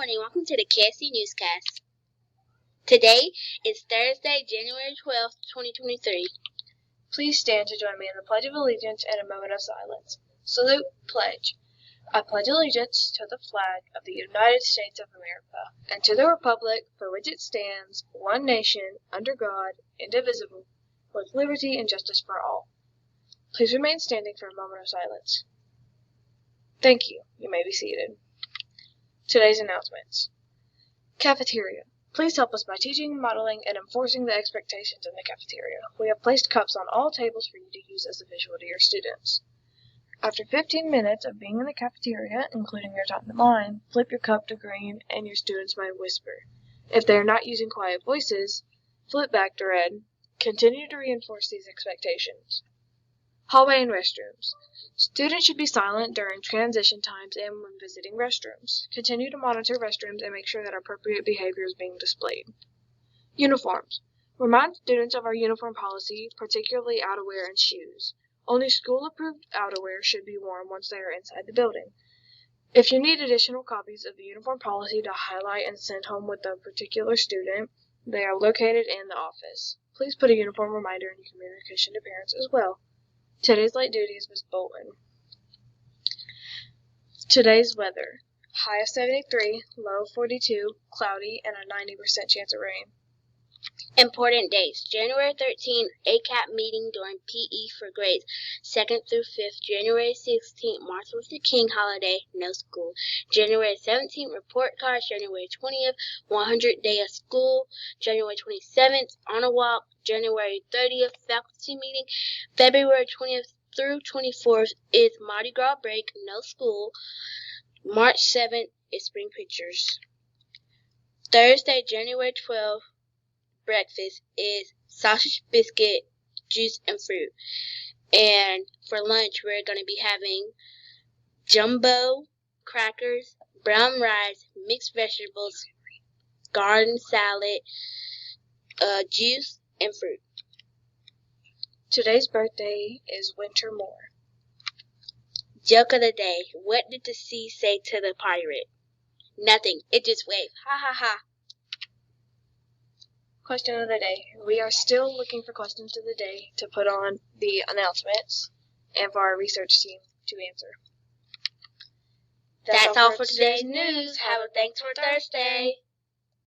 everyone, and welcome to the KSE newscast. Today is Thursday, January 12th, 2023. Please stand to join me in the Pledge of Allegiance and a moment of silence. Salute, pledge. I pledge allegiance to the flag of the United States of America, and to the republic for which it stands, one nation, under God, indivisible, with liberty and justice for all. Please remain standing for a moment of silence. Thank you. You may be seated. Today's announcements. Cafeteria. Please help us by teaching, modeling, and enforcing the expectations in the cafeteria. We have placed cups on all tables for you to use as a visual to your students. After 15 minutes of being in the cafeteria, including your time in line, flip your cup to green and your students might whisper. If they are not using quiet voices, flip back to red. Continue to reinforce these expectations. Hallway and restrooms. Students should be silent during transition times and when visiting restrooms. Continue to monitor restrooms and make sure that appropriate behavior is being displayed. Uniforms. Remind students of our uniform policy, particularly outerwear and shoes. Only school-approved outerwear should be worn once they are inside the building. If you need additional copies of the uniform policy to highlight and send home with a particular student, they are located in the office. Please put a uniform reminder in your communication to parents as well. Today's light duty is Miss Bolton. Today's weather. High of 73, low 42, cloudy, and a 90% chance of rain. Important dates. January 13th, ACAP meeting during PE for grades 2nd through 5th. January 16th, Martin Luther King holiday, no school. January 17th, report cards. January 20th, 100th day of school. January 27th, honor walk. January 30th, faculty meeting. February 20th through 24th is Mardi Gras break, no school. March 7th is spring pictures. Thursday, January 12th, breakfast is sausage, biscuit, juice, and fruit. And for lunch, we're going to be having jumbo crackers, brown rice, mixed vegetables, garden salad, juice, and fruit. Today's birthday is Winter Moore. Joke of the day. What did the sea say to the pirate? Nothing. It just waved. Ha ha ha. Question of the day. We are still looking for questions of the day to put on the announcements and for our research team to answer. That's all for today's news. Have a thanks for Thursday.